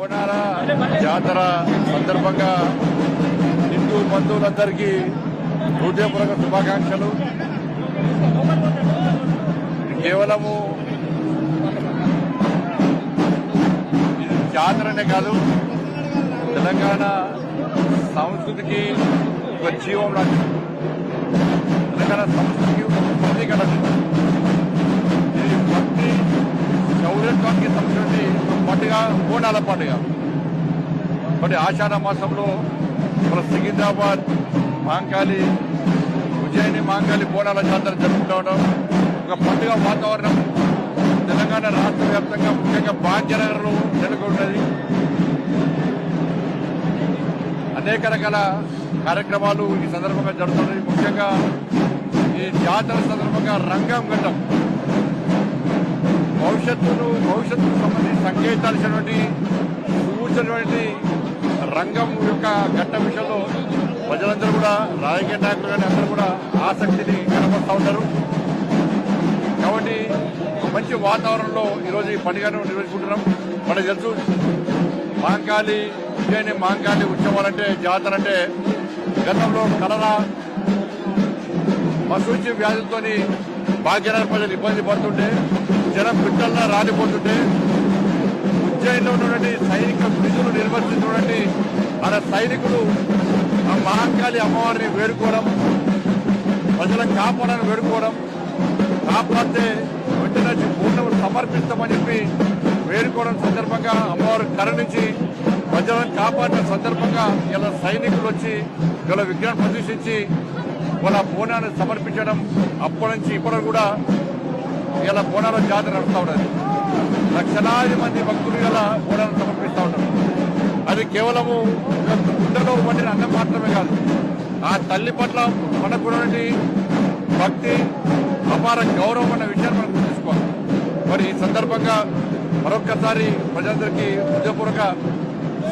బోనాల జాతర సందర్భంగా హిందూ బంధువులందరికీ హృదయపూర్వక శుభాకాంక్షలు. కేవలము ఇది జాతరనే కాదు, తెలంగాణ సంస్కృతికి ఒక జీవం లాంటిది. తెలంగాణ సంస్కృతికి ఒక ప్రతీక లాంటిది. ఇది భక్తి శౌర్యత్వానికి సంబంధించి పండుగ బోనాల పండుగ. మరి ఆషాఢ మాసంలో మన సికింద్రాబాద్ మాంకాళి ఉజ్జయిని మాంకాళి బోనాల జాతర జరుపుకుంటూ ఉండడం ఒక పండుగ వాతావరణం తెలంగాణ రాష్ట్ర వ్యాప్తంగా ముఖ్యంగా భాగ్యనగర్లో నెలకొన్నది. అనేక రకాల కార్యక్రమాలు ఈ సందర్భంగా జరుగుతున్నాయి. ముఖ్యంగా ఈ జాతర సందర్భంగా రంగం గట్టం భవిష్యత్తుకు సంబంధించి సంకేతాల్సినటువంటి సూచనటువంటి రంగం యొక్క ఘట్ట విషయంలో ప్రజలందరూ కూడా రాజకీయ నాయకులు కానీ అందరూ కూడా ఆసక్తిని కనబరుస్తూ ఉంటారు. కాబట్టి మంచి వాతావరణంలో ఈరోజు ఈ పండుగను నిర్వహించుకుంటున్నాం. మనకు తెలుసు మాంకాళి ఉజ్జయిని మాంకాళి ఉత్సవాలంటే జాతర అంటే గతంలో కలరా మసూచి వ్యాధులతో భాగ్యనగర ప్రజలు ఇబ్బంది పడుతుంటే జనం పిట్టల్లా రాలిపోతుంటే ఉజ్జయినిలో ఉన్నటువంటి సైనిక విధులు నిర్వర్తించినటువంటి మన సైనికులు ఆ మహాకాళి అమ్మవారిని వేడుకోవడం, ప్రజలను కాపాడాలని వేడుకోవడం, కాపాడితే వెంటనే పూర్ణం సమర్పిస్తామని చెప్పి వేడుకోవడం సందర్భంగా అమ్మవారు కరుణించి ప్రజలను కాపాడిన సందర్భంగా ఇలా సైనికులు వచ్చి ఇలా విగ్రహం ప్రదర్శించి వాళ్ళ బోనాన్ని సమర్పించడం అప్పటి నుంచి ఇప్పటికి కూడా ఇలా బోనాల జాతర నడుస్తూ ఉన్నది. లక్షలాది మంది భక్తులు ఇలా బోనాలను సమర్పిస్తూ ఉంటారు. అది కేవలము గుండెలో వండిన అన్నం మాత్రమే కాదు, ఆ తల్లి పట్ల మనకున్నటువంటి భక్తి అపార గౌరవం అన్న విషయాన్ని మనం గుర్తుంచుకోవాలి. మరి ఈ సందర్భంగా మరొక్కసారి ప్రజలందరికీ హృదయపూర్వక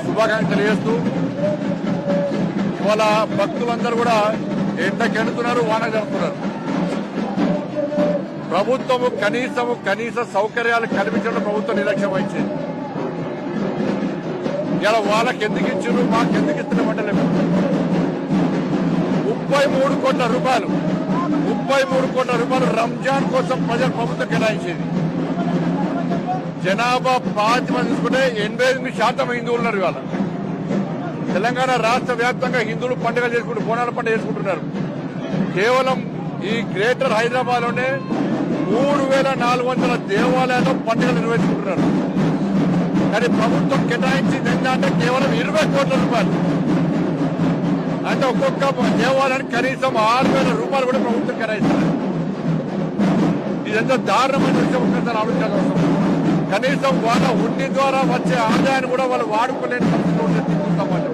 శుభాకాంక్షలు తెలియజేస్తూ ఇవాళ భక్తులందరూ కూడా ఎండకెడుతున్నారు, వాన జరుపుతున్నారు. ప్రభుత్వము కనీస సౌకర్యాలు కల్పించడం ప్రభుత్వం నిర్లక్ష్యం వహించింది. ఇలా వాళ్ళకి ఎందుకు ఇచ్చారు, మాకు ఎందుకు ఇస్తున్నామంటలేము. 33 కోట్ల రూపాయలు రంజాన్ కోసం ప్రజలు ప్రభుత్వం కేటాయించింది. జనాభా ప్రాతిపదిక తీసుకుంటే 88% హిందువులు ఉన్నారు. ఇవాళ తెలంగాణ రాష్ట్ర వ్యాప్తంగా హిందువులు పండుగలు చేసుకుంటూ బోనాల పండుగ చేసుకుంటున్నారు. కేవలం ఈ గ్రేటర్ హైదరాబాద్ లోనే 3400 దేవాలయాల్లో పండుగలు నిర్వహించుకుంటున్నారు. కానీ ప్రభుత్వం కేటాయించింది ఏంటంటే కేవలం 20 కోట్ల రూపాయలు. అంటే ఒక్కొక్క దేవాలయానికి కనీసం 6000 రూపాయలు కూడా ప్రభుత్వం కేటాయిస్తారు. ఇదంతా దారుణమైన విషయం. ఒక్కసారి ఆలోచించాల్సిన అవసరం. కనీసం వాళ్ళ ఉండి ద్వారా వచ్చే ఆదాయాన్ని కూడా వాళ్ళు వాడుకోలేని పరిస్థితి ఉంటుంది హిందూ సమాజం.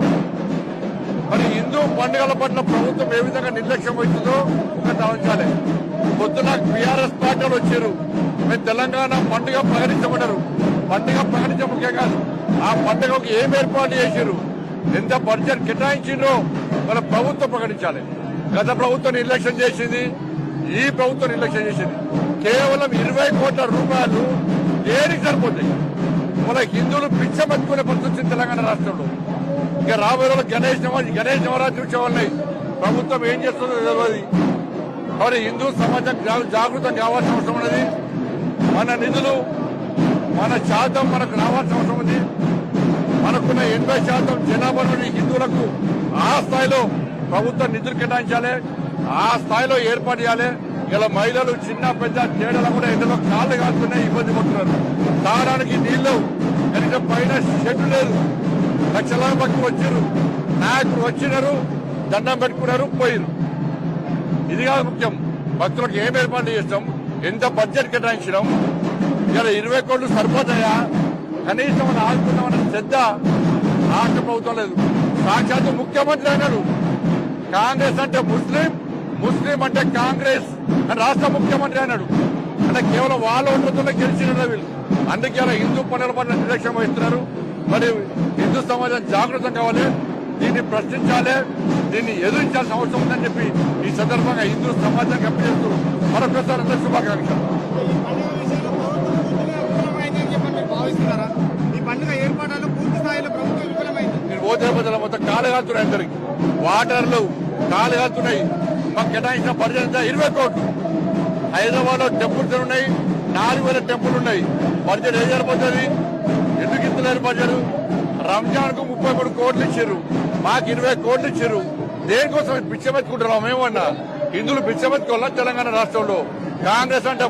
మరి హిందూ పండుగల పట్ల ప్రభుత్వం ఏ విధంగా నిర్లక్ష్యం వహిస్తుందో గమనించాలి. పొద్దున బీఆర్ఎస్ పార్టీలు వచ్చారు, మేము తెలంగాణ పండుగ ప్రకటించమన్నారు. పండుగ ప్రకటించే కాదు, ఆ పండుగకు ఏం ఏర్పాటు చేశారు, ఎంత బడ్జెట్ కేటాయించిండ్రో మన ప్రభుత్వం ప్రకటించాలి. గత ప్రభుత్వం నిర్లక్ష్యం చేసింది, ఈ ప్రభుత్వం నిర్లక్ష్యం చేసింది. కేవలం 20 కోట్ల రూపాయలు దేనికి సరిపోతాయి? మన హిందువులు పిచ్చబెట్టుకునే పరిస్థితి తెలంగాణ రాష్ట్రంలో. ఇక రాబోయే రోజులు గణేష్ నవరాత్రి ఉత్సవాలని ప్రభుత్వం ఏం చేస్తుందో తెలియదు. కాబట్టి హిందూ సమాజం జాగృతం కావాల్సిన అవసరం ఉన్నది. మన నిధులు మన శాతం మనకు రావాల్సిన అవసరం ఉంది. మనకున్న 80% జనాభా నుండి హిందువులకు ఆ స్థాయిలో ప్రభుత్వం నిధులు కేటాయించాలి, ఆ స్థాయిలో ఏర్పాటు చేయాలి. ఇలా మహిళలు చిన్న పెద్ద తేడాలు కూడా ఎండలో కాళ్ళు కాస్తున్నాయి, ఇబ్బంది పడుతున్నారు. తాగడానికి నీళ్లు కనీసం పైన షెడ్డు లేదు. లక్షలాది భక్తులు వచ్చారు, నాయకులు వచ్చినారు, దండం పెట్టుకున్నారు, పోయారు. ఇది కాదు ముఖ్యం. భక్తులకు ఏం ఏర్పాటు చేస్తాం, ఎంత బడ్జెట్ కేటాయించడం, ఇలా 20 కోట్లు సరిపోతాయా, కనీసం మనం ఆదుకుందామన్న శ్రద్ధ రాష్ట్ర ప్రభుత్వం లేదు. సాక్షాత్తు ముఖ్యమంత్రి అన్నాడు, కాంగ్రెస్ అంటే ముస్లిం అంటే కాంగ్రెస్ అని రాష్ట్ర ముఖ్యమంత్రి అన్నాడు. అంటే కేవలం వాళ్ళ ఓట్లతోనే గెలిచిన వీళ్ళు. అందుకే అలా హిందూ పండుగల పట్ల నిర్లక్ష్యం వహిస్తున్నారు. మరి హిందూ సమాజం జాగృతం కావాలి, దీన్ని ప్రశ్నించాలి, దీన్ని ఎదురించాల్సిన అవసరం ఉందని చెప్పి ఈ సందర్భంగా హిందూ సమాజానికి అప్పచేస్తూ మరొకసారి అందరూ శుభాకాంక్షలు. ఈ పండుగ ఏర్పాట్లలో పూర్తి మొత్తం కాలు కాలుతున్నాయి అందరికి వాటర్లు కాలు కాలుతున్నాయి మాకు కేటాయించిన బడ్జెట్ 20 కోట్లు హైదరాబాద్ లో టెంపుల్స్ ఉన్నాయి 4,000 టెంపుల్ ఉన్నాయి బడ్జెట్ ఏం సరిపోతుంది ఎందుకు ఇస్తలేరు బడ్జెట్ రంజాన్ కు 33 కోట్లు ఇచ్చారు మాకు 20 కోట్లు ఇచ్చారు దేనికోసం పిచ్చమెత్తుకుంటున్నాం మేమన్నా హిందువులు పిచ్చమెత్తుకోవాలా తెలంగాణ రాష్ట్రంలో కాంగ్రెస్ అంటే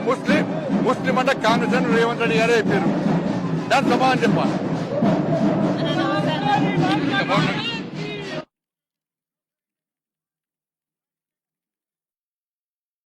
ముస్లిం అంటే కాంగ్రెస్ అని రేవంత్ రెడ్డి గారే చెప్పారు దాని సమాధానం చెప్పాలి